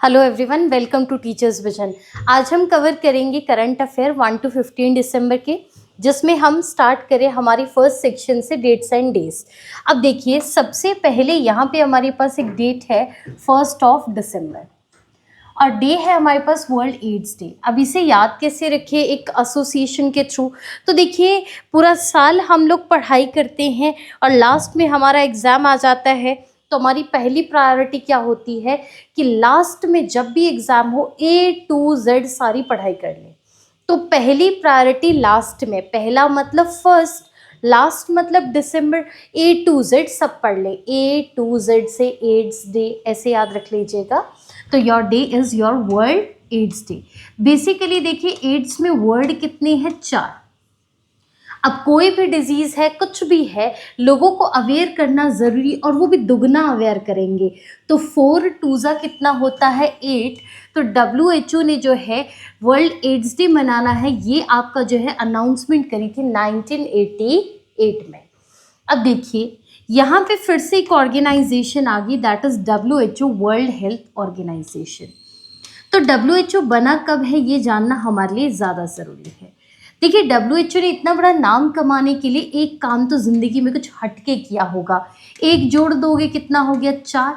Hello everyone, welcome to teachers vision. आज हम cover करेंगे करंट अफेयर 1 to 15 दिसंबर के, जिसमें हम स्टार्ट करें हमारी फर्स्ट सेक्शन से डेट्स एंड डेज। अब देखिए, सबसे पहले यहाँ पे हमारे पास एक डेट है 1 दिसंबर और डे है हमारे पास वर्ल्ड एड्स डे। अब इसे याद कैसे रखें एक एसोसिएशन के थ्रू? तो देखिए, पूरा साल हम लोग पढ़ाई करते हैं और लास्ट में हमारा एग्ज़ाम आ जाता है, तो हमारी पहली प्रायोरिटी क्या होती है कि लास्ट में जब भी एग्ज़ाम हो A to Z सारी पढ़ाई कर लें। तो पहली प्रायोरिटी लास्ट में, पहला मतलब फर्स्ट, लास्ट मतलब दिसंबर, A to Z सब पढ़ लें। A to Z से एड्स डे ऐसे याद रख लीजिएगा। तो your day is your world AIDS day. Basically देखिए, एड्स में वर्ड कितने हैं? 4। अब कोई भी डिजीज़ है, कुछ भी है, लोगों को अवेयर करना ज़रूरी, और वो भी दुगना अवेयर करेंगे। तो 4 टूज़ा कितना होता है? 8। तो WHO ने जो है वर्ल्ड एड्स डे मनाना है, ये आपका जो है अनाउंसमेंट करी थी 1988 में। अब देखिए, यहाँ पे फिर से एक ऑर्गेनाइजेशन आ गई, that is WHO, world health organisation. तो WHO बना कब है, ये जानना हमारे लिए ज़्यादा ज़रूरी है। देखिए, WHO ने इतना बड़ा नाम कमाने के लिए एक काम तो ज़िंदगी में कुछ हटके किया होगा। एक जोड़ दोगे कितना हो गया? 4।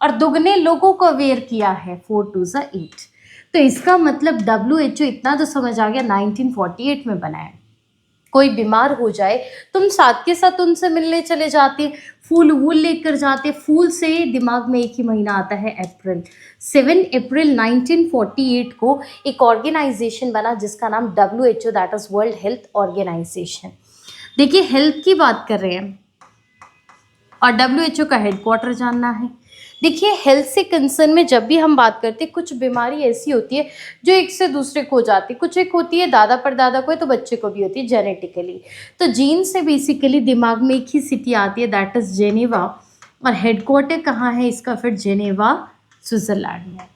और दुगने लोगों को अवेयर किया है, 4 टूज़ा 8। तो इसका मतलब WHO इतना तो समझ आ गया 1948 में बनाया। कोई बीमार हो जाए, तुम साथ के साथ उनसे मिलने चले जाते, फूल वूल लेकर जाते। फूल से दिमाग में एक ही महीना आता है, अप्रैल। 7 अप्रैल 1948 को एक ऑर्गेनाइजेशन बना जिसका नाम WHO, that is world health organisation. देखिए, हेल्थ की बात कर रहे हैं और WHO का हेडक्वार्टर जानना है। देखिए, हेल्थ से कंसर्न में जब भी हम बात करते हैं, कुछ बीमारी ऐसी होती है जो एक से दूसरे को हो जाती है। कुछ एक होती है दादा परदादा को है, तो बच्चे को भी होती है जेनेटिकली। तो जीन से बेसिकली दिमाग में एक ही सिटी आती है, दैट इज़ जेनेवा। और हेडक्वार्टर कहाँ है इसका? फिर जेनेवा, स्विट्ज़रलैंड में।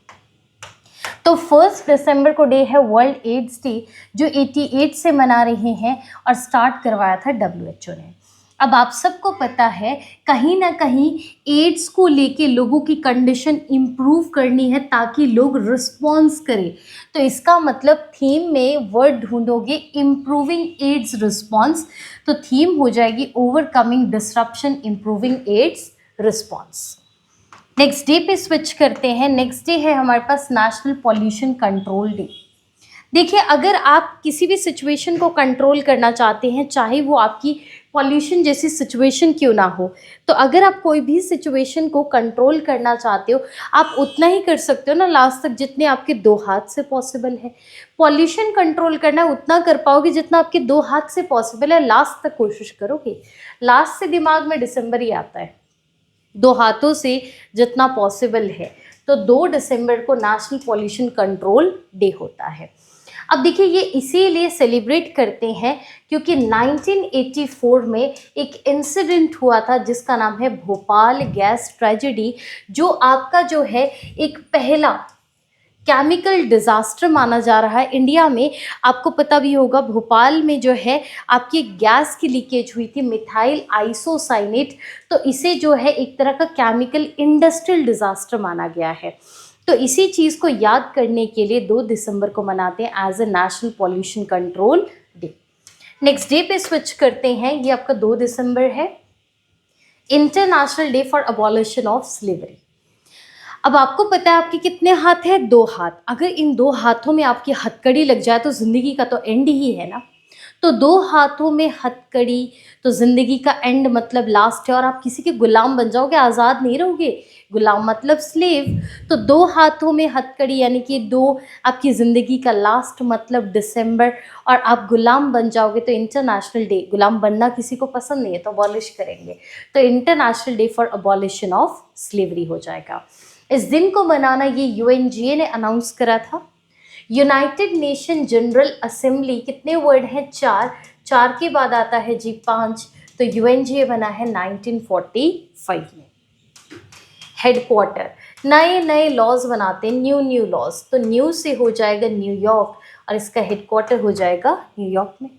तो 1 दिसंबर को डे है वर्ल्ड एड्स डे, जो 88 से मना रहे हैं और स्टार्ट करवाया था WHO ने। अब आप सबको पता है, कहीं ना कहीं एड्स को लेके लोगों की कंडीशन इम्प्रूव करनी है ताकि लोग रिस्पॉन्स करें। तो इसका मतलब थीम में वर्ड ढूंढोगे, इम्प्रूविंग एड्स रिस्पॉन्स। तो थीम हो जाएगी overcoming disruption, improving AIDS response. Next day पे स्विच करते हैं। नेक्स्ट डे है हमारे पास नेशनल पॉल्यूशन कंट्रोल डे। देखिए, अगर आप किसी भी सिचुएशन को कंट्रोल करना चाहते हैं, चाहे वो आपकी पॉल्यूशन जैसी सिचुएशन क्यों ना हो, तो अगर आप कोई भी सिचुएशन को कंट्रोल करना चाहते हो, आप उतना ही कर सकते हो ना लास्ट तक, जितने आपके 2 हाथ से पॉसिबल है। पॉल्यूशन कंट्रोल करना उतना कर पाओगे जितना आपके 2 हाथ से पॉसिबल है, लास्ट तक कोशिश करोगे। लास्ट से दिमाग में दिसंबर ही आता है, 2 हाथों से जितना पॉसिबल है। तो 2 दिसंबर को नेशनल पॉल्यूशन कंट्रोल डे होता है। अब देखिए, ये इसीलिए सेलिब्रेट करते हैं क्योंकि 1984 में एक इंसिडेंट हुआ था जिसका नाम है भोपाल गैस ट्रेजेडी, जो आपका जो है एक पहला केमिकल डिज़ास्टर माना जा रहा है इंडिया में। आपको पता भी होगा, भोपाल में जो है आपकी गैस की लीकेज हुई थी, मिथाइल आइसोसाइनेट। तो इसे जो है एक तरह का केमिकल इंडस्ट्रियल डिज़ास्टर माना गया है। तो इसी चीज़ को याद करने के लिए 2 दिसंबर को मनाते हैं as a national pollution control day. Next day पे स्विच करते हैं, ये आपका 2 दिसंबर है, international day for abolition of slavery. अब आपको पता है आपके कितने हाथ हैं? 2 हाथ। अगर इन 2 हाथों में आपकी हथकड़ी लग जाए तो ज़िंदगी का तो एंड ही है ना। तो 2 हाथों में हथकड़ी, तो ज़िंदगी का एंड मतलब लास्ट है, और आप किसी के गुलाम बन जाओगे, आज़ाद नहीं रहोगे। गुलाम मतलब स्लेव। तो 2 हाथों में हथकड़ी यानी कि 2 आपकी ज़िंदगी का लास्ट मतलब दिसंबर, और आप गुलाम बन जाओगे तो इंटरनेशनल डे। गुलाम बनना किसी को पसंद नहीं है तो अबॉलिश करेंगे, तो international day for abolition of slavery हो जाएगा। इस दिन को मनाना ये UNGA ने अनाउंस करा था। यूनाइटेड नेशन जनरल असेंबली, कितने वर्ड हैं? 4। 4 के बाद आता है जी 5। तो UNGA बना है 1945 में। हेडक्वार्टर, नए नए लॉज बनाते हैं, न्यू लॉज। तो न्यू से हो जाएगा न्यूयॉर्क और इसका हेडक्वार्टर हो जाएगा न्यूयॉर्क में।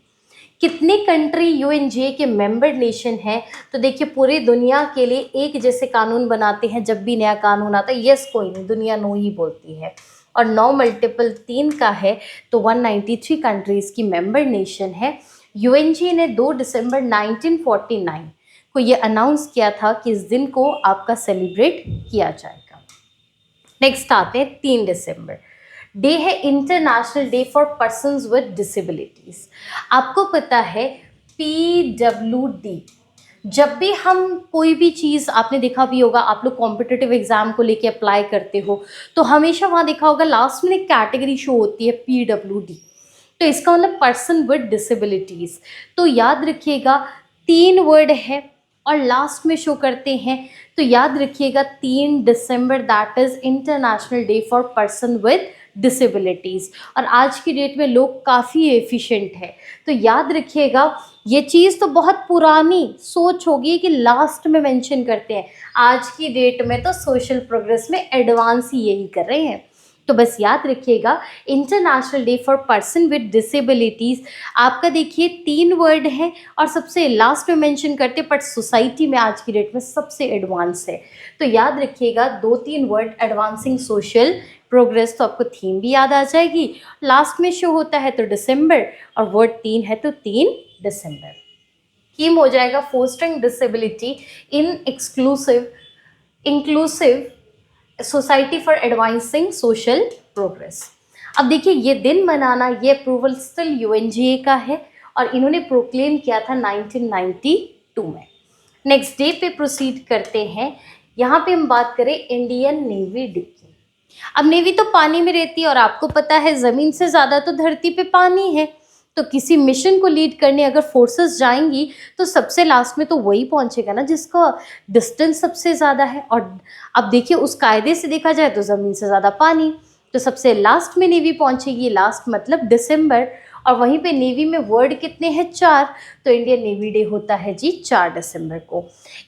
कितने कंट्री यूएनजीए के मेंबर नेशन हैं? तो देखिए पूरी दुनिया के लिए एक जैसे कानून बनाते हैं जब भी नया कानून आता है। यस, कोई नहीं, दुनिया नो ही बोलती है। और 9 मल्टीपल 3 का है तो 193 कंट्रीज़ की मेंबर नेशन है। यूएनजीए ने 2 दिसंबर 1949 को ये अनाउंस किया था कि इस दिन को आपका सेलिब्रेट किया जाएगा। नेक्स्ट आते हैं 3 दिसंबर, डे है international day for persons with disabilities. आपको पता है PWD, जब भी हम कोई भी चीज़, आपने देखा भी होगा, आप लोग कॉम्पिटिटिव एग्जाम को लेके अप्लाई करते हो तो हमेशा वहाँ देखा होगा लास्ट में एक कैटेगरी शो होती है PWD, तो इसका मतलब पर्सन विद डिसेबिलिटीज़। तो याद रखिएगा 3 वर्ड है और लास्ट में शो करते हैं, तो याद रखिएगा 3 दिसंबर that is international day for person with disabilities. और आज की डेट में लोग काफ़ी एफिशिएंट है, तो याद रखिएगा ये चीज़ तो बहुत पुरानी सोच होगी कि लास्ट में मेंशन करते हैं। आज की डेट में तो सोशल प्रोग्रेस में एडवांस ही यही कर रहे हैं। तो बस याद रखिएगा international day for person with disabilities आपका देखिए 3 वर्ड हैं और सबसे लास्ट में मेंशन करते, बट सोसाइटी में आज की डेट में सबसे एडवांस है। तो याद रखिएगा 2-3 वर्ड, एडवांसिंग सोशल प्रोग्रेस, तो आपको थीम भी याद आ जाएगी। लास्ट में शो होता है तो दिसंबर और वर्ड 3 है तो 3 दिसंबर। थीम हो जाएगा fostering disability in inclusive society for advancing social progress. अब देखिए ये दिन मनाना, ये अप्रूवल स्टिल यूएनजीए का है और इन्होंने प्रोक्लेम किया था 1992 में। नेक्स्ट डे पे प्रोसीड करते हैं। यहाँ पे हम बात करें इंडियन नेवी डे की। अब नेवी तो पानी में रहती है और आपको पता है ज़मीन से ज़्यादा तो धरती पे पानी है, तो किसी मिशन को लीड करने अगर फोर्सेस जाएंगी तो सबसे लास्ट में तो वही पहुंचेगा ना जिसका डिस्टेंस सबसे ज़्यादा है। और अब देखिए उस कायदे से देखा जाए तो ज़मीन से ज़्यादा पानी, तो सबसे लास्ट में नेवी पहुंचेगी। लास्ट मतलब दिसंबर, और वहीं पे नेवी में वर्ड कितने हैं? 4, तो इंडियन नेवी डे होता है जी 4 दिसंबर को।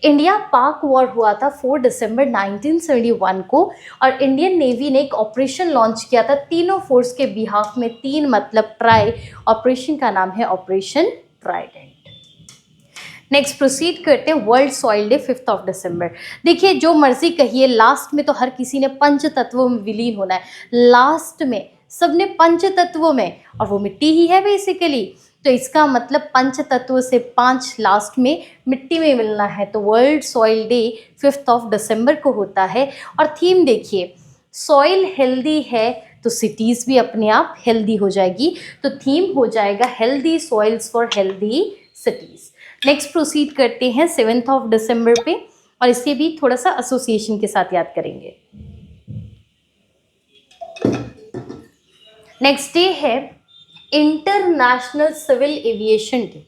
इंडिया पाक वॉर हुआ था 4 दिसंबर 1971 को और इंडियन नेवी ने एक ऑपरेशन लॉन्च किया था तीनों फोर्स के बिहाफ में। 3 मतलब ट्राई, ऑपरेशन का नाम है ऑपरेशन ट्राइडेंट। नेक्स्ट प्रोसीड करते हैं वर्ल्ड सॉइल डे 5 दिसंबर। देखिए जो मर्जी कहिए, लास्ट में तो हर किसी ने पंच तत्वों में विलीन होना है। लास्ट में सबने पंच तत्वों में, और वो मिट्टी ही है बेसिकली, तो इसका मतलब पंच तत्वों से 5 लास्ट में मिट्टी में मिलना है। तो वर्ल्ड सॉइल डे 5 दिसंबर को होता है। और थीम देखिए, सॉइल हेल्दी है तो सिटीज़ भी अपने आप हेल्दी हो जाएगी, तो थीम हो जाएगा healthy soils for healthy cities. Next proceed करते हैं 7 दिसंबर पे, और इसे भी थोड़ा सा एसोसिएशन के साथ याद करेंगे। नेक्स्ट डे है इंटरनेशनल सिविल एविएशन डे।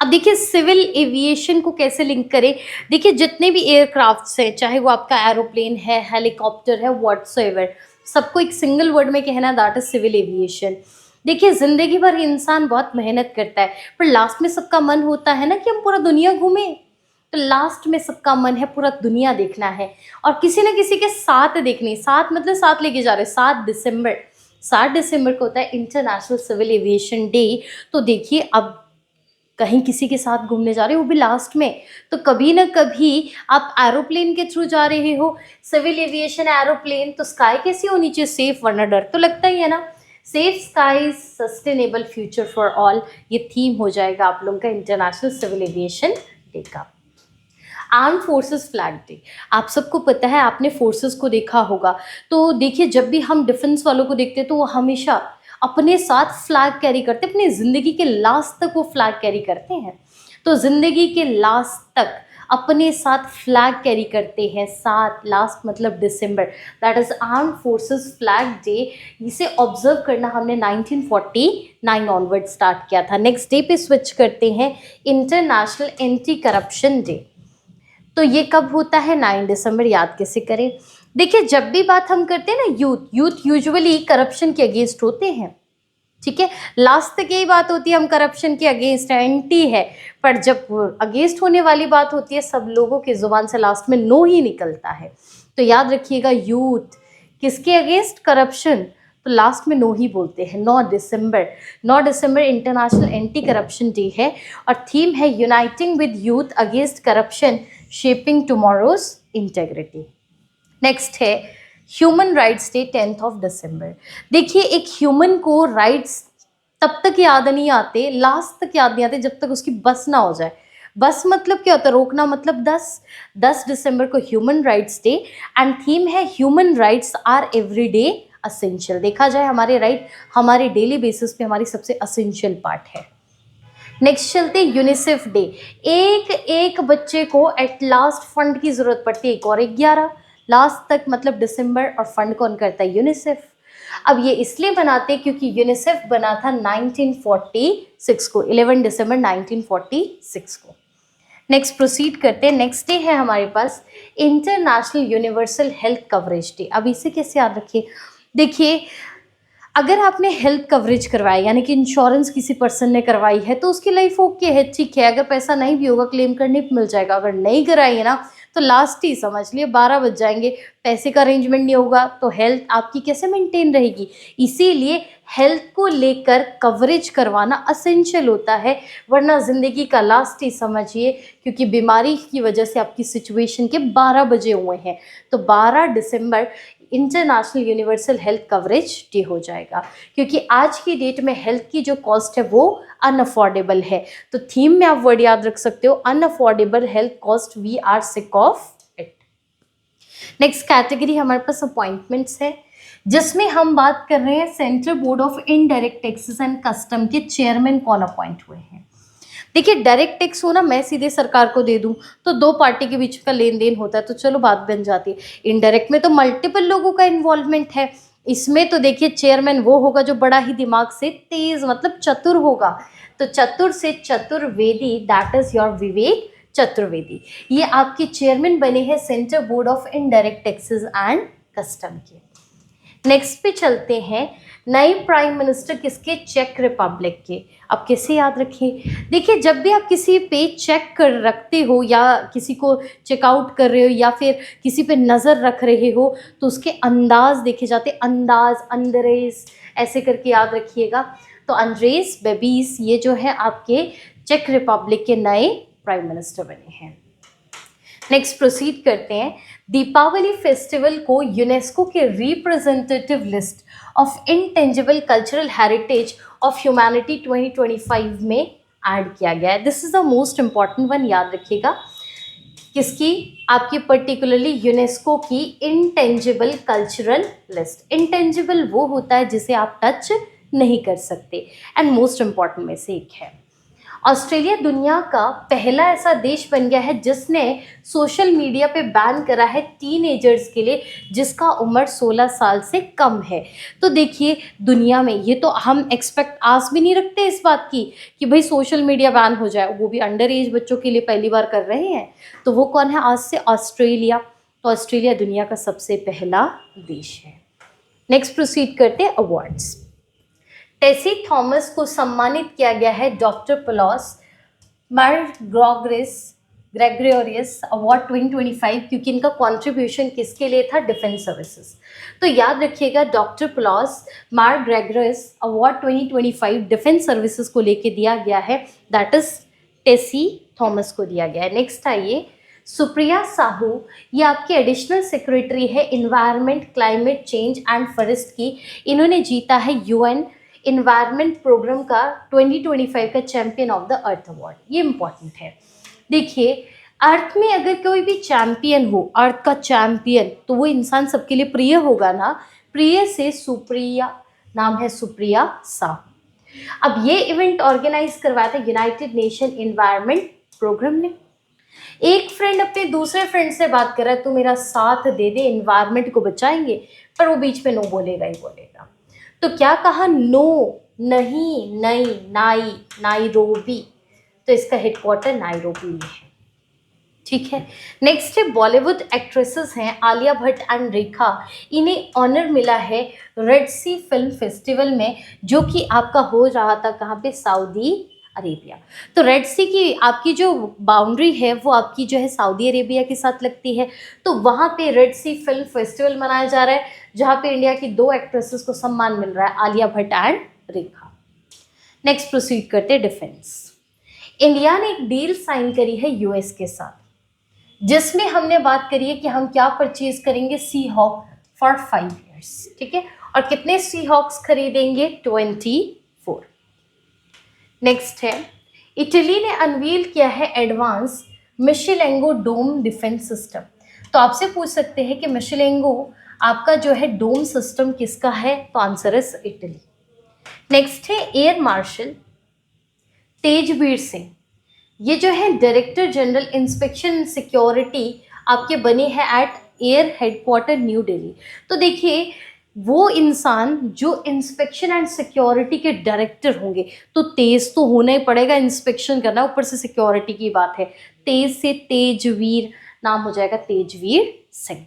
अब देखिए सिविल एविएशन को कैसे लिंक करें? देखिए जितने भी एयरक्राफ्ट्स हैं, चाहे वो आपका एरोप्लेन है, हेलीकॉप्टर है, व्हाट्सएवर, सबको एक सिंगल वर्ड में कहना, दैट इज सिविल एविएशन। देखिए ज़िंदगी भर इंसान बहुत मेहनत करता है, पर लास्ट में सबका मन होता है ना कि हम पूरा दुनिया घूमें। तो लास्ट में सबका मन है पूरा दुनिया देखना है और किसी न किसी के साथ देखनी। साथ मतलब साथ लेके जा रहे। 7 दिसंबर को होता है इंटरनेशनल सिविल एविएशन डे। तो देखिए अब कहीं किसी के साथ घूमने जा रहे हो, वो भी लास्ट में, तो कभी ना कभी आप एरोप्लेन के थ्रू जा रहे हो, सिविल एविएशन एरोप्लेन, तो स्काई कैसी होनी चाहिए? सेफ, वरना डर तो लगता ही है ना। Safe sky sustainable future for all, ये थीम हो जाएगा आप लोगों का इंटरनेशनल सिविल एविएशन डे का। आर्म फोर्सेस फ्लैग डे, आप सबको पता है, आपने फोर्सेस को देखा होगा। तो देखिए जब भी हम डिफेंस वालों को देखते हैं तो वो हमेशा अपने साथ फ्लैग कैरी करते, अपनी ज़िंदगी के लास्ट तक वो फ्लैग कैरी करते हैं। तो ज़िंदगी के लास्ट तक अपने साथ फ्लैग कैरी करते हैं। 7 लास्ट मतलब दिसंबर, that is arm forces flag day. इसे ऑब्जर्व करना हमने 1949 ऑनवर्ड स्टार्ट किया था। नेक्स्ट डे पे स्विच करते हैं इंटरनेशनल एंटी करप्शन डे। तो ये कब होता है? 9 दिसंबर। याद कैसे करें? देखिए जब भी बात हम करते हैं ना, यूथ यूजुअली करप्शन के अगेंस्ट होते हैं, ठीक है। लास्ट तक यही बात होती है, हम करप्शन के अगेंस्ट है, एंटी है, पर जब अगेंस्ट होने वाली बात होती है सब लोगों की जुबान से लास्ट में नो ही निकलता है। तो याद रखिएगा यूथ किसके अगेंस्ट? करप्शन। तो तो लास्ट में नो ही बोलते हैं। 9 दिसंबर, 9 दिसंबर इंटरनेशनल एंटी करप्शन डे है और थीम है uniting with youth against corruption, shaping tomorrow's integrity. Next है ह्यूमन राइट्स डे 10 दिसंबर। देखिए एक ह्यूमन को राइट्स तब तक याद नहीं आते, लास्ट तक याद नहीं आते जब तक उसकी बस ना हो जाए। बस मतलब क्या होता है, रोकना मतलब 10 दिसंबर को human rights day and theme है human rights are everyday essential. देखा जाए हमारे राइट हमारे डेली बेसिस पे हमारी सबसे असेंशियल पार्ट है। नेक्स्ट चलते यूनिसेफ डे। एक एक बच्चे को एट लास्ट फंड की जरूरत पड़ती है, एक और 11 लास्ट तक मतलब दिसंबर, और फंड कौन करता है, यूनिसेफ। अब ये इसलिए बनाते हैं क्योंकि यूनिसेफ बना था 1946 को, 11 दिसंबर 1946 को। नेक्स्ट प्रोसीड करते हैं। नेक्स्ट डे है हमारे पास international universal health coverage day. अब इसे कैसे याद रखिए, देखिए अगर आपने हेल्थ कवरेज करवाया यानी कि इंश्योरेंस किसी पर्सन ने करवाई है तो उसकी लाइफ ओके है, ठीक है, अगर पैसा नहीं भी होगा क्लेम करने को मिल जाएगा। अगर नहीं कराई है ना तो लास्ट ही समझ लिए 12 बज जाएंगे, पैसे का अरेंजमेंट नहीं होगा तो हेल्थ आपकी कैसे मेंटेन रहेगी। इसीलिए हेल्थ को लेकर कवरेज करवाना असेंशियल होता है, वरना ज़िंदगी का लास्ट ही समझिए, क्योंकि बीमारी की वजह से आपकी सिचुएशन के 12 बजे हुए हैं। तो 12 दिसंबर international universal health coverage day हो जाएगा, क्योंकि आज की डेट में हेल्थ की जो कॉस्ट है वो अनअफोर्डेबल है। तो थीम में आप वर्ड याद रख सकते हो, unaffordable health cost, we are sick of it. Next category हमारे पास अपॉइंटमेंट्स है, जिसमें हम बात कर रहे हैं central board of indirect taxes and custom के चेयरमैन कौन अपॉइंट हुए हैं। देखिए डायरेक्ट टैक्स हो ना, मैं सीधे सरकार को दे दूं तो दो पार्टी के बीच का लेन देन होता है तो चलो बात बन जाती है। इनडायरेक्ट में तो मल्टीपल लोगों का इन्वॉल्वमेंट है, इसमें तो देखिए चेयरमैन वो होगा जो बड़ा ही दिमाग से तेज मतलब चतुर होगा। तो चतुर से चतुर्वेदी, दैट इज योर विवेक चतुर्वेदी, ये आपके चेयरमैन बने हैं central board of indirect taxes and custom के। नेक्स्ट पे चलते हैं, नए प्राइम मिनिस्टर किसके, चेक रिपब्लिक के। अब कैसे याद रखें, देखिए जब भी आप किसी पे चेक कर रखते हो या किसी को चेकआउट कर रहे हो या फिर किसी पे नज़र रख रहे हो तो उसके अंदाज देखे जाते, अंदाज, अंद्रेस, ऐसे करके याद रखिएगा। तो अंद्रेस बेबीस ये जो है आपके चेक रिपब्लिक के नए प्राइम मिनिस्टर बने हैं। नेक्स्ट प्रोसीड करते हैं, दीपावली फेस्टिवल को यूनेस्को के representative list of intangible cultural heritage of humanity 2025 में ऐड किया गया है। This is the most important one, याद रखिएगा किसकी, आपकी पर्टिकुलरली यूनेस्को की इंटेंजिबल कल्चरल लिस्ट। इंटेंजिबल वो होता है जिसे आप टच नहीं कर सकते, एंड मोस्ट इम्पॉर्टेंट में से एक है। ऑस्ट्रेलिया दुनिया का पहला ऐसा देश बन गया है जिसने सोशल मीडिया पे बैन करा है टीनेजर्स के लिए जिसका उम्र 16 साल से कम है। तो देखिए दुनिया में ये तो हम एक्सपेक्ट आस भी नहीं रखते इस बात की कि भाई सोशल मीडिया बैन हो जाए, वो भी अंडर एज बच्चों के लिए पहली बार कर रहे हैं। तो वो कौन है, आज से ऑस्ट्रेलिया। तो ऑस्ट्रेलिया दुनिया का सबसे पहला देश है। नेक्स्ट प्रोसीड करते हैं अवार्ड्स। टेसी थॉमस को सम्मानित किया गया है डॉक्टर पॉलस ग्रेगोरियस अवार्ड 2025, क्योंकि इनका कंट्रीब्यूशन किसके लिए था, डिफेंस सर्विसेज। तो याद रखिएगा doctor पॉलस Gregorios award 2025 defence services को लेके दिया गया है, दैट इज टेसी थॉमस को दिया गया है। नेक्स्ट आइए, सुप्रिया साहू, ये आपकी एडिशनल सेक्रेटरी है environment, climate change and forest की। इन्होंने जीता है यूएन इन्वायरमेंट प्रोग्राम का 2025 का champion of the earth award. ये इंपॉर्टेंट है। देखिए अर्थ में अगर कोई भी चैंपियन हो, अर्थ का चैंपियन, तो वो इंसान सबके लिए प्रिय होगा ना। प्रिय से सुप्रिया, नाम है सुप्रिया साहू। अब ये इवेंट ऑर्गेनाइज करवाया था यूनाइटेड नेशन इन्वायरमेंट प्रोग्राम ने। एक फ्रेंड अपने दूसरे फ्रेंड से बात कर रहा है, तू मेरा साथ दे दे, इन्वायरमेंट को बचाएंगे, पर वो बीच में नो बोलेगा ही बोलेगा। तो क्या कहा, नो, नहीं, नई, नाई, नाइरोबी। तो इसका हेडक्वार्टर नाइरोबी में है, ठीक है। नेक्स्ट है बॉलीवुड एक्ट्रेसेस हैं आलिया भट्ट एंड रेखा, इन्हें ऑनर मिला है रेड सी फिल्म फेस्टिवल में, जो कि आपका हो रहा था कहाँ पे, सऊदी अरेबिया। तो रेड सी की आपकी जो बाउंड्री है वो आपकी जो है सऊदी अरेबिया के साथ लगती है। तो वहाँ पे रेड सी फिल्म फेस्टिवल मनाया जा रहा है, जहाँ पे इंडिया की 2 एक्ट्रेसेस को सम्मान मिल रहा है, Alia Bhatt and Rekha. Next proceed करते हैं डिफेंस। इंडिया ने एक डील साइन करी है यूएस के साथ, जिसमें हमने बात करी है कि हम क्या परचेज करेंगे, सी हॉक फॉर 5 ईयर्स, ठीक है। और कितने सी हॉक्स खरीदेंगे, 24। नेक्स्ट है, इटली ने अनवील किया है एडवांस मिशेलेंगो डोम डिफेंस सिस्टम। तो आपसे पूछ सकते हैं कि मिशेलेंगो आपका जो है डोम सिस्टम किसका है, तो आंसर इज इटली। नेक्स्ट है एयर मार्शल तेजवीर सिंह, ये जो है डायरेक्टर जनरल इंस्पेक्शन सिक्योरिटी आपके बने हैं at air headquarter new Delhi. तो देखिए वो इंसान जो इंस्पेक्शन एंड सिक्योरिटी के डायरेक्टर होंगे, तो तेज तो होना ही पड़ेगा, इंस्पेक्शन करना, ऊपर से सिक्योरिटी की बात है, तेज से तेजवीर, नाम हो जाएगा तेजवीर सिंह।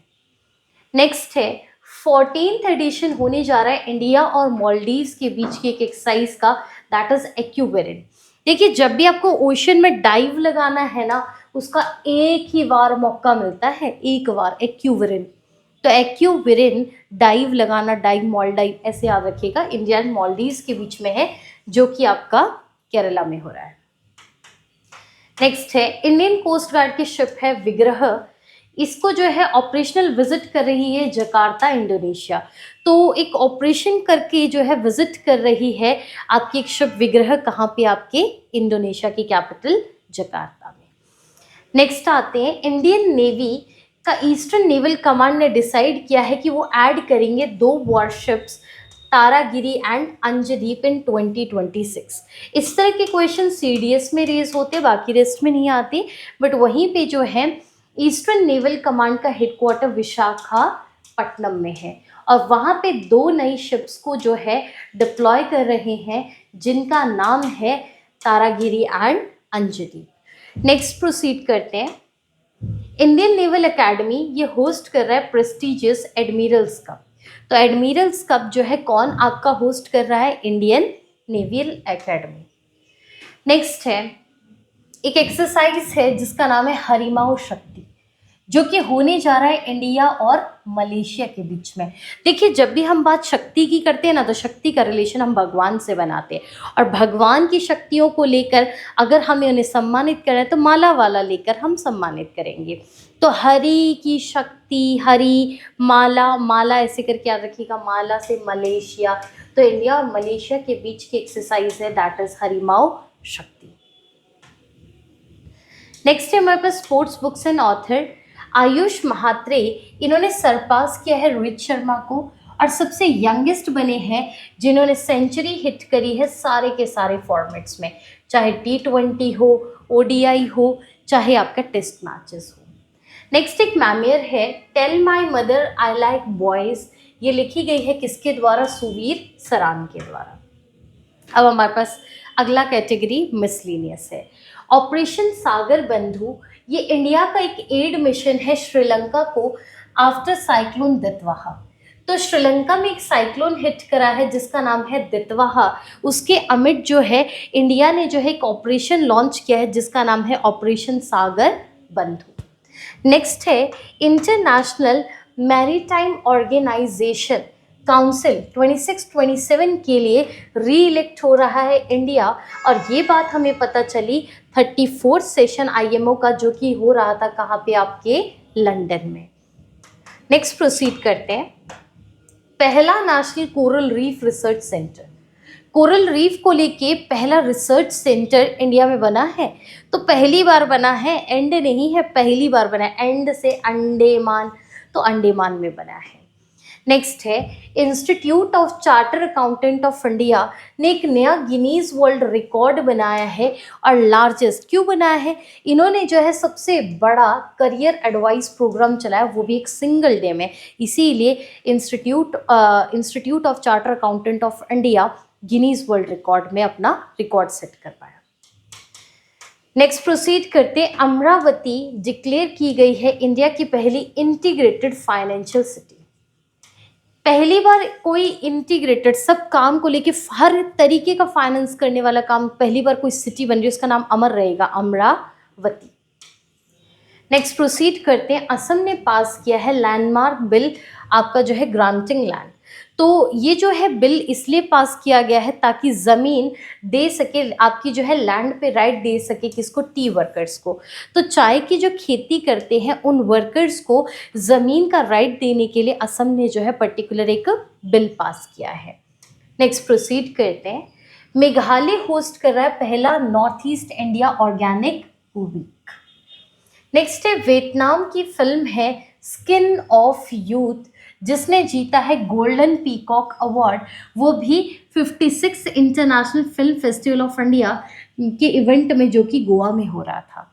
नेक्स्ट है 14th एडिशन होने जा रहा है इंडिया और मालदीव्स के बीच की एक एक्सरसाइज का, दैट इज एक्यूवेरिन। देखिए जब भी आपको ओशन में डाइव लगाना है ना, उसका एक ही बार मौका मिलता है, एक बार, एक्यूवेरिन। तो एक्यूवेरिन डाइव लगाना, डाइव मॉलडाइव ऐसे याद रखिएगा, इंडिया एंड मालदीव्स के बीच में है, जो कि आपका केरला में हो रहा है। नेक्स्ट है इंडियन कोस्ट गार्ड की शिप है विग्रह, इसको जो है ऑपरेशनल विजिट कर रही है जकार्ता इंडोनेशिया। तो एक ऑपरेशन करके जो है विजिट कर रही है आपकी एक शिप विग्रह, कहाँ पे, आपके इंडोनेशिया की कैपिटल जकार्ता में। नेक्स्ट आते हैं, इंडियन नेवी का ईस्टर्न नेवल कमांड ने डिसाइड किया है कि वो ऐड करेंगे 2 वॉरशिप्स, तारागिरी एंड अंजदीप इन 2026। इस तरह के क्वेश्चन सीडीएस में रेज होते, बाकी रेस्ट में नहीं आते, बट वहीं पे जो है ईस्टर्न नेवल कमांड का हेडक्वार्टर विशाखापट्टनम में है, और वहाँ पे 2 नई शिप्स को जो है डिप्लॉय कर रहे हैं, जिनका नाम है Taragiri and Anjadip. Next proceed करते हैं, इंडियन नेवल एकेडमी ये होस्ट कर रहा है प्रेस्टिजियस एडमिरल्स कप। तो एडमिरल्स कप जो है कौन आपका होस्ट कर रहा है, इंडियन नेवल एकेडमी। नेक्स्ट है एक एक्सरसाइज है जिसका नाम है हरिमाऊ शक्ति, जो कि होने जा रहा है इंडिया और मलेशिया के बीच में। देखिए जब भी हम बात शक्ति की करते हैं ना, तो शक्ति का रिलेशन हम भगवान से बनाते हैं, और भगवान की शक्तियों को लेकर अगर हमें उन्हें सम्मानित करें तो माला वाला लेकर हम सम्मानित करेंगे। तो हरि की शक्ति, हरि माला, माला ऐसे करके याद रखिएगा, माला से मलेशिया, तो इंडिया और मलेशिया के बीच की एक्सरसाइज है, दैट इज हरिमाऊ शक्ति। नेक्स्ट है हमारे पास sports books and author Ayush Mhatre, इन्होंने सरपास किया है रोहित शर्मा को, और सबसे यंगेस्ट बने हैं जिन्होंने सेंचुरी हिट करी है सारे के सारे फॉर्मेट्स में, चाहे T20 हो, ODI हो, चाहे आपका टेस्ट मैचेस हो। नेक्स्ट एक मैमियर है tell my mother I like boys, ये लिखी गई है किसके द्वारा, सुवीर सरान के द्वारा। अब हमारे पास अगला कैटेगरी मिसलिनियस है, ऑपरेशन सागर बंधु, ये इंडिया का एक एड मिशन है श्रीलंका को आफ्टर साइक्लोन दितवाहा। तो श्रीलंका में एक साइक्लोन हिट करा है जिसका नाम है दितवाहा, उसके अमिट जो है इंडिया ने जो है एक ऑपरेशन लॉन्च किया है जिसका नाम है ऑपरेशन सागर बंधु। नेक्स्ट है इंटरनेशनल मैरीटाइम ऑर्गेनाइजेशन काउंसिल 26-27 के लिए री इलेक्ट हो रहा है इंडिया, और ये बात हमें पता चली 34th सेशन IMO का, जो कि हो रहा था कहाँ पे, आपके लंदन में। नेक्स्ट प्रोसीड करते हैं, पहला national coral reef research centre, coral reef को लेके पहला रिसर्च सेंटर इंडिया में बना है। तो पहली बार बना है, एंड नहीं है, पहली बार बना है, एंड से अंडमान, तो अंडमान में बना है। नेक्स्ट है institute of charter accountant of India ने एक नया गिनीज वर्ल्ड रिकॉर्ड बनाया है, और लार्जेस्ट क्यों बनाया है, इन्होंने जो है सबसे बड़ा करियर एडवाइस प्रोग्राम चलाया, वो भी एक सिंगल डे में, इसीलिए institute of charter accountant of India Guinness world record में अपना रिकॉर्ड सेट कर पाया। नेक्स्ट प्रोसीड करते, अमरावती डिक्लेयर की गई है इंडिया की पहली इंटीग्रेटेड फाइनेंशियल सिटी। पहली बार कोई इंटीग्रेटेड सब काम को लेके हर तरीके का फाइनेंस करने वाला काम, पहली बार कोई सिटी बन रही है, उसका नाम अमर रहेगा, अमरावती। नेक्स्ट प्रोसीड करते हैं। असम ने पास किया है लैंडमार्क बिल, आपका जो है ग्रांटिंग लैंड। तो ये जो है बिल इसलिए पास किया गया है ताकि ज़मीन दे सके, आपकी जो है लैंड पे राइट दे सके, किसको, टी वर्कर्स को। तो चाय की जो खेती करते हैं उन वर्कर्स को ज़मीन का राइट देने के लिए असम ने जो है पर्टिकुलर एक बिल पास किया है। नेक्स्ट प्रोसीड करते हैं। मेघालय होस्ट कर रहा है पहला north east India organic week. Next है वियतनाम की फिल्म है स्किन ऑफ यूथ, जिसने जीता है गोल्डन पीकॉक अवार्ड, वो भी 56 international film festival of India के इवेंट में, जो कि गोवा में हो रहा था।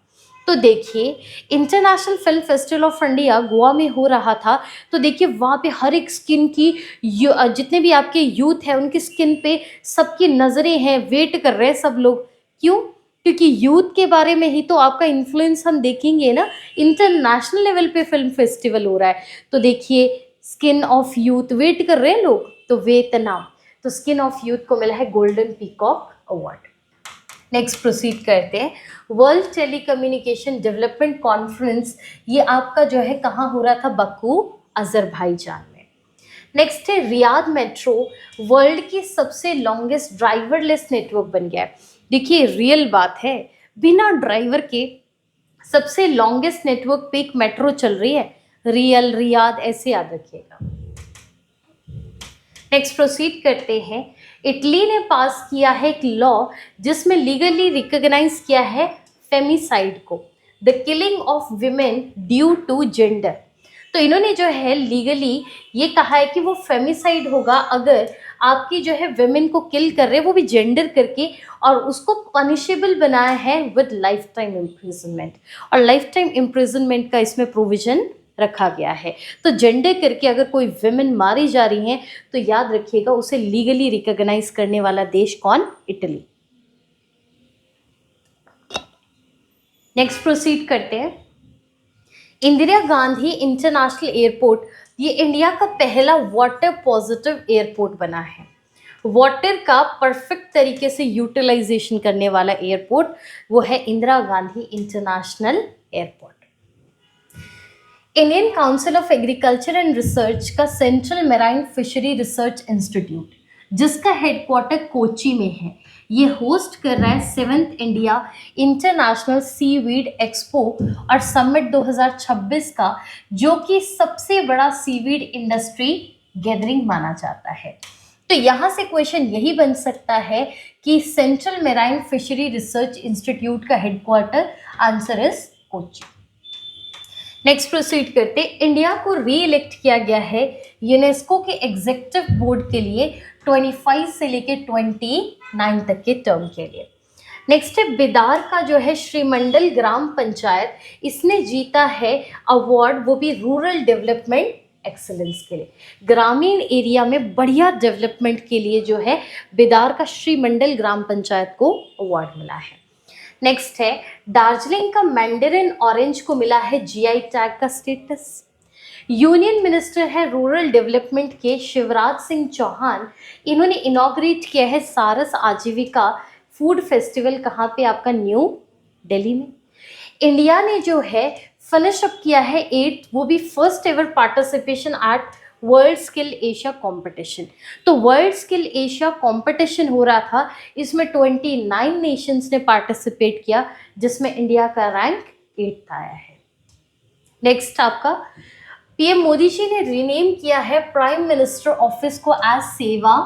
तो देखिए international film festival of India Goa में हो रहा था, तो देखिए वहाँ पे हर एक स्किन की जितने भी आपके यूथ है उनकी स्किन पे सबकी नज़रें हैं, वेट कर रहे हैं सब लोग। क्यों? क्योंकि यूथ के बारे में ही तो आपका इन्फ्लुएंस हम देखेंगे ना, इंटरनेशनल लेवल पे फिल्म फेस्टिवल हो रहा है। तो देखिए स्किन ऑफ यूथ वेट कर रहे हैं लोग, तो वियतनाम, तो स्किन ऑफ यूथ को मिला है golden peacock award. Next proceed करते हैं। वर्ल्ड टेलीकम्युनिकेशन डेवलपमेंट कॉन्फ्रेंस, ये आपका जो है कहाँ हो रहा था, बकू, अजरबैजान में। नेक्स्ट है रियाद मेट्रो वर्ल्ड की सबसे लॉन्गेस्ट ड्राइवरलेस नेटवर्क बन गया है। देखिए रियल बात है, बिना ड्राइवर के सबसे लॉन्गेस्ट नेटवर्क पे एक मेट्रो चल रही है, रियल, रियाद, ऐसे याद रखिएगा। नेक्स्ट प्रोसीड करते हैं। इटली ने पास किया है एक लॉ जिसमें लीगली रिकॉग्नाइज किया है फेमिसाइड को, the killing of women due to gender. तो इन्होंने जो है लीगली ये कहा है कि वो फेमिसाइड होगा अगर आपकी जो है विमेन को किल कर रहे हैं, वो भी जेंडर करके, और उसको पनिशेबल बनाया है विद लाइफ टाइम इम्प्रिजनमेंट, और लाइफ टाइम इम्प्रिजनमेंट का इसमें प्रोविजन रखा गया है। तो जेंडर करके अगर कोई विमेन मारी जा रही हैं तो याद रखिएगा उसे लीगली रिकॉग्नाइज करने वाला देश कौन, इटली। नेक्स्ट प्रोसीड करते हैं। इंदिरा गांधी इंटरनेशनल एयरपोर्ट, ये इंडिया का पहला वाटर पॉजिटिव एयरपोर्ट बना है। वाटर का परफेक्ट तरीके से यूटिलाइजेशन करने वाला एयरपोर्ट वो है Indira Gandhi international airport. Indian council of agriculture and research का central marine fishery research institute, जिसका हेडक्वार्टर कोची में है, ये होस्ट कर रहा है 7th India international seaweed expo और समिट 2026 का, जो कि सबसे बड़ा सीवीड इंडस्ट्री गैदरिंग माना जाता है। तो यहाँ से क्वेश्चन यही बन सकता है कि central marine fishery research institute का headquarter, answer is Kochi. Next proceed करते। इंडिया को री इलेक्ट किया गया है यूनेस्को के एग्जीक्यूटिव बोर्ड के लिए 25 से लेके 29 तक के टर्म के लिए। नेक्स्ट है बिदार का जो है श्रीमंडल ग्राम पंचायत, इसने जीता है अवार्ड, वो भी रूरल डेवलपमेंट एक्सीलेंस के लिए, ग्रामीण एरिया में बढ़िया डेवलपमेंट के लिए जो है बिदार का श्रीमंडल ग्राम पंचायत को अवार्ड मिला है। नेक्स्ट है दार्जिलिंग का मैंडरिन ऑरेंज को मिला है जीआई टैग का स्टेटस। यूनियन मिनिस्टर है रूरल डेवलपमेंट के शिवराज सिंह चौहान, इन्होंने इनॉग्रेट किया है सारस आजीविका फूड फेस्टिवल, कहाँ पे, आपका न्यू दिल्ली में। इंडिया ने जो है फिनिश अप किया है 8th, वो भी first ever participation at world skill Asia competition. तो वर्ल्ड स्किल एशिया कंपटीशन हो रहा था, इसमें 29 नेशंस ने पार्टिसिपेट किया, जिसमें इंडिया का रैंक 8th आया है। नेक्स्ट आपका पीएम मोदी जी ने रीनेम किया है प्राइम मिनिस्टर ऑफिस को एज सेवा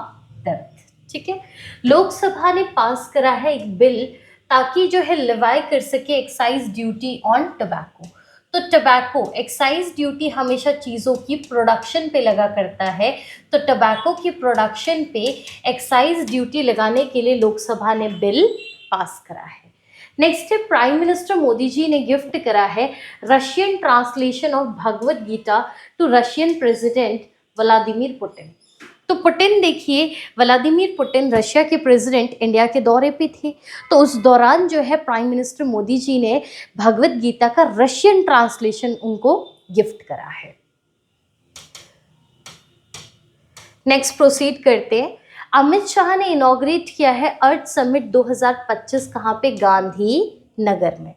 दत्त, ठीक है। लोकसभा ने पास करा है एक बिल ताकि जो है लिवाई कर सके एक्साइज ड्यूटी ऑन टबैको। तो टबैको एक्साइज ड्यूटी हमेशा चीज़ों की प्रोडक्शन पे लगा करता है, तो टबैको की प्रोडक्शन पे एक्साइज ड्यूटी लगाने के लिए लोकसभा ने बिल पास करा है। नेक्स्ट है प्राइम मिनिस्टर मोदी जी ने गिफ्ट करा है Russian translation of Bhagavad Gita to Russian president Vladimir Putin. तो पुतिन देखिए, व्लादिमीर पुतिन रशिया के प्रेसिडेंट इंडिया के दौरे पे थे, तो उस दौरान जो है प्राइम मिनिस्टर मोदी जी ने भगवद गीता का रशियन ट्रांसलेशन उनको गिफ्ट करा है। नेक्स्ट प्रोसीड करते हैं। अमित शाह ने इनॉग्रेट किया है अर्थ समिट 2025 कहाँ पे? गांधी नगर में।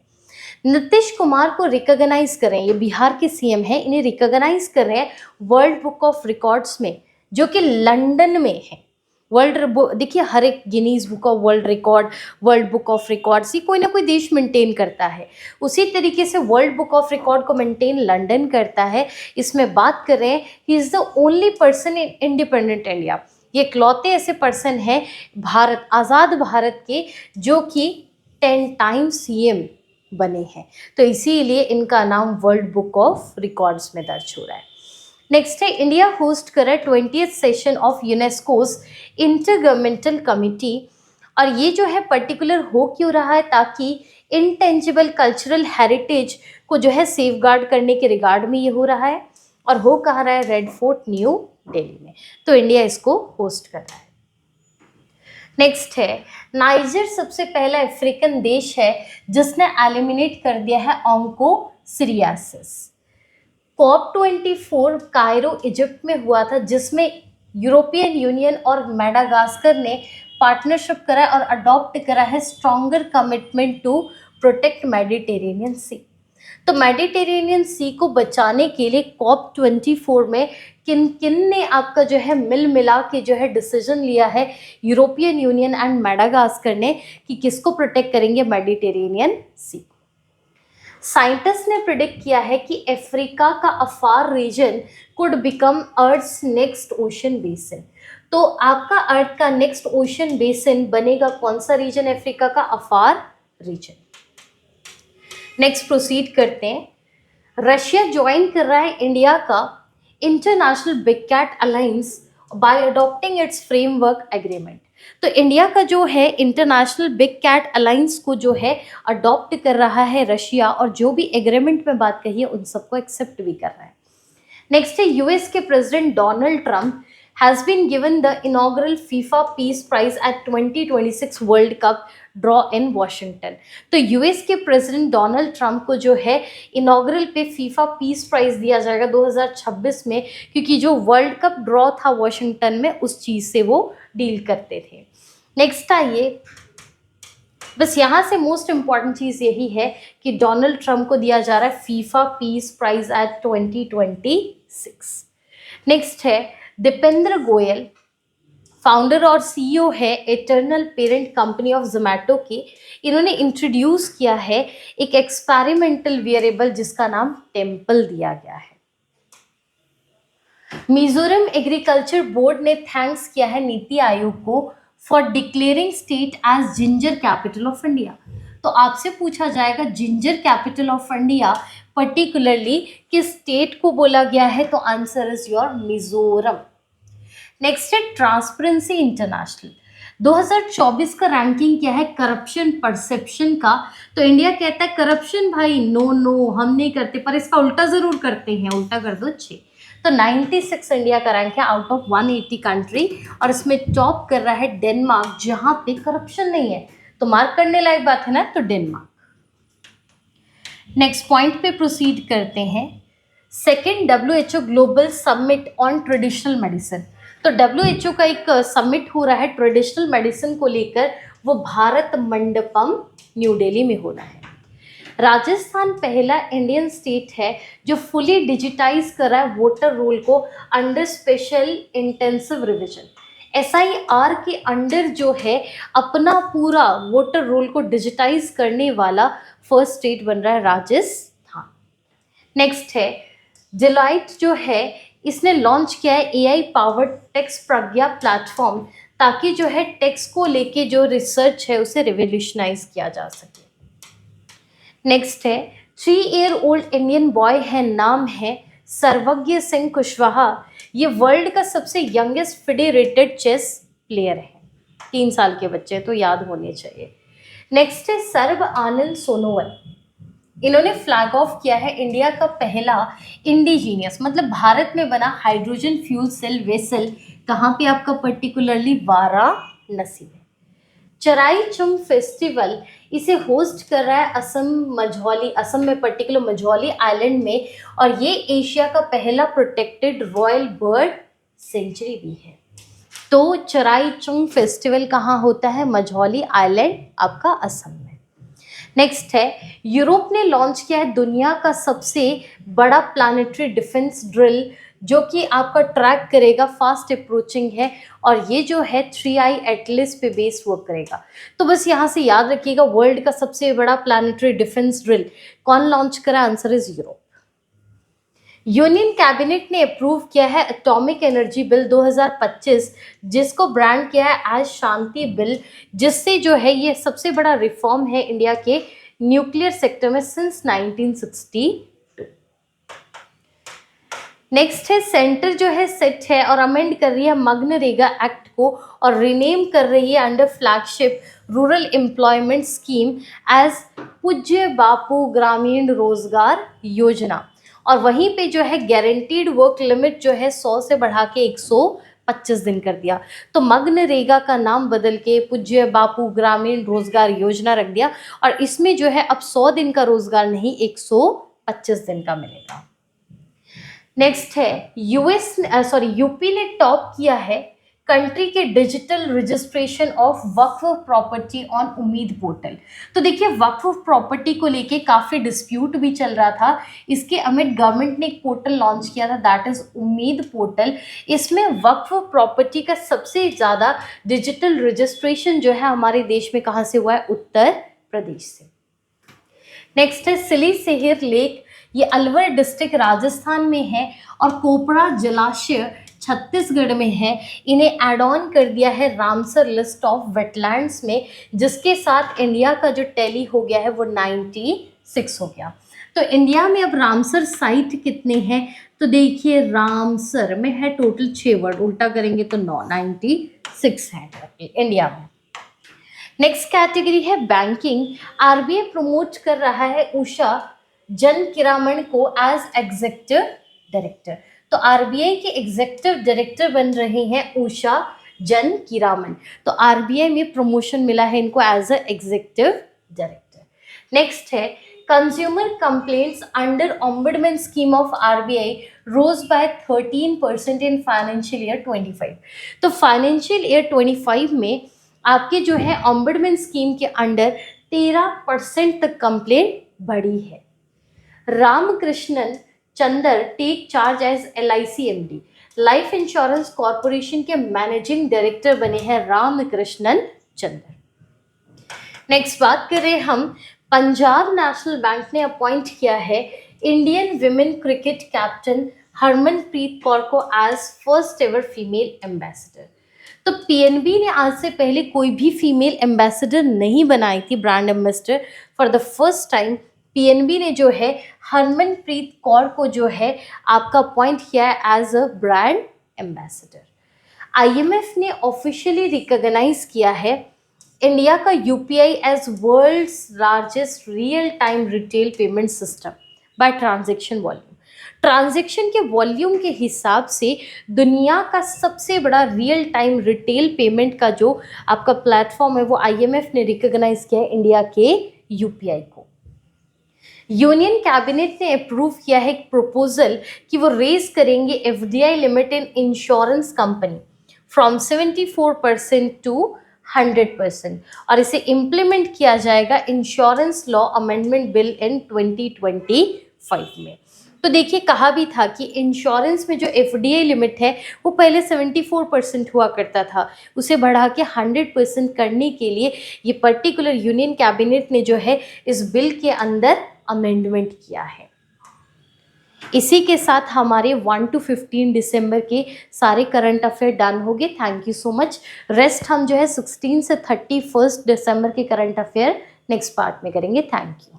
नीतीश कुमार को रिकॉग्नाइज कर रहे हैं, ये बिहार के सीएम हैं, इन्हें रिकॉग्नाइज कर रहे हैं वर्ल्ड बुक ऑफ रिकॉर्ड्स में, जो कि लंदन में है। देखिए, हर एक Guinness book of world record, world book of records, ये कोई ना कोई देश मेंटेन करता है। उसी तरीके से वर्ल्ड बुक ऑफ रिकॉर्ड को मेंटेन लंदन करता है। इसमें बात कर रहे हैं he is the only person in independent India, ये इकलौते ऐसे पर्सन हैं भारत, आज़ाद भारत के, जो कि 10 टाइम्स सीएम बने हैं। तो इसीलिए इनका नाम वर्ल्ड बुक ऑफ रिकॉर्ड्स में दर्ज हो रहा है। नेक्स्ट है, इंडिया होस्ट कर रहा है 20th session of UNESCO's intergovernmental committee. और ये जो है पर्टिकुलर हो क्यों रहा है? ताकि इंटेंजिबल कल्चरल हेरिटेज को जो है सेफगार्ड करने के रिगार्ड में ये हो रहा है। और हो कहाँ रहा है? रेड फोर्ट, न्यू दिल्ली में। तो इंडिया इसको होस्ट कर रहा है। नेक्स्ट है, नाइजर सबसे पहला अफ्रीकन देश है जिसने एलिमिनेट कर दिया है ऑन्कोसिरियासिस। COP24 कायरो इजिप्ट में हुआ था, जिसमें यूरोपियन यूनियन और मेडागास्कर ने पार्टनरशिप करा और अडॉप्ट करा है stronger commitment to protect Mediterranean sea. तो मेडिटेरेनियन सी को बचाने के लिए COP24 में किन किन ने आपका जो है मिल मिला के जो है डिसीजन लिया है, यूरोपियन यूनियन एंड मेडागास्कर ने, कि किसको प्रोटेक्ट करेंगे? Mediterranean sea. साइंटिस्ट ने प्रिडिक्ट किया है कि अफ्रीका का Afar region could become earth's next ocean basin. तो आपका अर्थ का नेक्स्ट ओशन बेसिन बनेगा कौन सा रीजन? अफ्रीका का अफार रीजन। नेक्स्ट प्रोसीड करते हैं। रशिया ज्वाइन कर रहा है इंडिया का international big cat alliance by adopting its framework agreement. तो इंडिया का जो है इंटरनेशनल बिग कैट अलायंस को जो है अडॉप्ट कर रहा है रशिया, और जो भी एग्रीमेंट में बात कही है उन सबको एक्सेप्ट भी कर रहा है। नेक्स्ट है, यूएस के president Donald Trump has been given the inaugural FIFA Peace Prize at 2026 World Cup draw in Washington. तो यूएस के प्रेसिडेंट डोनाल्ड ट्रंप को जो है इनॉग्रल पे फीफा पीस प्राइज दिया जाएगा 2026 में, क्योंकि जो वर्ल्ड कप ड्रॉ था वाशिंगटन में, उस चीज़ से वो डील करते थे। नेक्स्ट आइए, बस यहाँ से मोस्ट इम्पॉर्टेंट चीज़ यही है कि डोनाल्ड ट्रंप को दिया जा रहा है फीफा पीस प्राइज एट 2026। नेक्स्ट है, दीपेंद्र गोयल फाउंडर और सीईओ है Eternal parent company of Zomato के। इन्होंने इंट्रोड्यूस किया है एक एक्सपेरिमेंटल वेरिएबल जिसका नाम टेम्पल दिया गया है। मिजोरम एग्रीकल्चर बोर्ड ने थैंक्स किया है नीति आयोग को for declaring state as ginger capital of India. तो आपसे पूछा जाएगा ginger capital of India particularly किस स्टेट को बोला गया है? तो answer is your Mizoram. Next है, ट्रांसपेरेंसी इंटरनेशनल 2024 का रैंकिंग क्या है करप्शन परसेप्शन का? तो इंडिया कहता है करप्शन भाई नो नो हम नहीं करते, पर इसका उल्टा जरूर करते हैं, उल्टा कर दो 6। तो 96 इंडिया का रैंक है आउट ऑफ 180 कंट्री, और इसमें टॉप कर रहा है डेनमार्क, जहां पे करप्शन नहीं है। तो मार्क करने लायक बात है ना, तो डेनमार्क। नेक्स्ट पॉइंट पे प्रोसीड करते हैं। Second WHO global summit on traditional medicine. तो WHO का एक समिट हो रहा है ट्रेडिशनल मेडिसिन को लेकर, वो भारत मंडपम न्यू दिल्ली में हो रहा है। राजस्थान पहला इंडियन स्टेट है जो फुली डिजिटाइज कर रहा है वोटर रोल को under special intensive revision. SIR के अंडर जो है अपना पूरा वोटर रोल को डिजिटाइज करने वाला फर्स्ट स्टेट बन रहा है राजस्थान। नेक्स्ट है, डिलाइट जो है इसने लॉन्च किया है AI पावर्ड टेक्स्ट प्रज्ञा प्लेटफॉर्म, ताकि जो है टेक्स्ट को लेके जो रिसर्च है उसे रिवोल्यूशनाइज किया जा सके। नेक्स्ट है, 3-year-old इंडियन बॉय है, नाम है सर्वज्ञ सिंह कुशवाहा। ये वर्ल्ड का सबसे यंगेस्ट फेडरेटेड चेस प्लेयर है, 3 साल के बच्चे, तो याद होने चाहिए। नेक्स्ट है, सर्ब आनंद सोनोवाल। इन्होंने फ्लैग ऑफ किया है इंडिया का पहला इंडिजीनियस मतलब भारत में बना हाइड्रोजन फ्यूल सेल वेसल। कहाँ पे आपका पर्टिकुलरली वाराणसी में। चराई चुंग फेस्टिवल इसे होस्ट कर रहा है असम में पर्टिकुलर मझौली आइलैंड में, और ये एशिया का पहला प्रोटेक्टेड रॉयल बर्ड सेंचुरी भी है। तो चराई चुंग फेस्टिवल कहाँ होता है? मझौली आइलैंड, आपका असम में। नेक्स्ट है, यूरोप ने लॉन्च किया है दुनिया का सबसे बड़ा प्लानिटरी डिफेंस ड्रिल, जो कि आपका ट्रैक करेगा, फास्ट अप्रोचिंग है, और ये जो है 3i एटलिस पे बेस वर्क करेगा। तो बस यहाँ से याद रखिएगा, वर्ल्ड का सबसे बड़ा प्लानिटरी डिफेंस ड्रिल कौन लॉन्च करा? Answer is Europe. Union cabinet ने अप्रूव किया है एटॉमिक एनर्जी बिल 2025, जिसको ब्रांड किया है एज शांति बिल, जिससे जो है ये सबसे बड़ा रिफॉर्म है इंडिया के न्यूक्लियर सेक्टर में सिंस 1962। नेक्स्ट है, सेंटर जो है सेट है और अमेंड कर रही है मनरेगा एक्ट को और रीनेम कर रही है under flagship rural employment scheme as Pujya Bapu ग्रामीण रोजगार योजना, और वहीं पे जो है गारंटीड वर्क लिमिट जो है 100 से बढ़ा के 125 दिन कर दिया। तो मनरेगा का नाम बदल के पूज्य बापू ग्रामीण रोजगार योजना रख दिया, और इसमें जो है अब 100 दिन का रोजगार नहीं 125 दिन का मिलेगा। नेक्स्ट है, यूपी ने टॉप किया है कंट्री के digital registration of Waqf property on उम्मीद पोर्टल। तो देखिए, वक्फ प्रॉपर्टी को लेके काफ़ी डिस्प्यूट भी चल रहा था। इसके अमित गवर्नमेंट ने एक पोर्टल लॉन्च किया था, दैट इज उम्मीद पोर्टल। इसमें वक्फ प्रॉपर्टी का सबसे ज़्यादा डिजिटल रजिस्ट्रेशन जो है हमारे देश में कहाँ से हुआ है? उत्तर प्रदेश से। नेक्स्ट है, सिली सेहर लेक, ये अलवर डिस्ट्रिक्ट राजस्थान में है, और कोपड़ा जलाशय छत्तीसगढ़ में है। इन्हें एड ऑन कर दिया है रामसर लिस्ट ऑफ वेटलैंड्स में, जिसके साथ इंडिया का जो टैली हो गया है वो 96 हो गया। तो इंडिया में अब रामसर साइट कितने हैं? तो देखिए, रामसर में है टोटल 6 वर्ड, उल्टा करेंगे तो 96 है इंडिया में। नेक्स्ट कैटेगरी है बैंकिंग। आरबीआई प्रमोट कर रहा है उषा जन किरामन को एज एग्जीक्यूटिव डायरेक्टर। तो आरबीआई के एग्जीक्यूटिव डायरेक्टर बन रहे हैं उषा जन किरामन। तो आरबीआई में प्रमोशन मिला है इनको as a executive director. Next है, consumer complaints under ombudsman scheme of RBI rose by 13% in financial year 25। तो फाइनेंशियल ईयर 25 में आपके जो है ओम्बुड्समैन स्कीम के अंडर 13% तक कंप्लेंट बढ़ी है। Ramakrishnan Chander take charge as LIC MD, life insurance corporation के मैनेजिंग डायरेक्टर बने हैं रामकृष्णन चंदर। नेक्स्ट बात करें हम, पंजाब नेशनल बैंक ने अपॉइंट किया है Indian women cricket captain Harmanpreet Kaur को as first ever female ambassador. तो PNB ने आज से पहले कोई भी फीमेल एम्बेसडर नहीं बनाई थी, brand ambassador. For the first time PNB ने जो है हरमनप्रीत कौर को जो है आपका अपॉइंट किया है as a brand ambassador. IMF ने ऑफिशियली रिकॉग्नाइज किया है इंडिया का UPI as world's largest real time retail payment system by transaction volume. Transaction के वॉल्यूम के हिसाब से दुनिया का सबसे बड़ा रियल टाइम रिटेल पेमेंट का जो आपका प्लेटफॉर्म है वो IMF ने रिकॉग्नाइज किया है इंडिया के UPI को। यूनियन कैबिनेट ने अप्रूव किया है एक प्रपोजल कि वो रेज करेंगे FDI limit in insurance company from 74% to 100%, और इसे इम्प्लीमेंट किया जाएगा insurance law amendment bill in 2025 में। तो देखिए, कहा भी था कि इंश्योरेंस में जो FDI लिमिट है वो पहले 74% हुआ करता था, उसे बढ़ा के 100% करने के लिए ये पर्टिकुलर यूनियन कैबिनेट ने जो है इस बिल के अंदर अमेंडमेंट किया है। इसी के साथ हमारे 1 to 15 दिसंबर के सारे करंट अफेयर डन हो गए। Thank you so much. Rest हम जो है 16 से 31 दिसंबर के करंट अफेयर नेक्स्ट पार्ट में करेंगे। Thank you.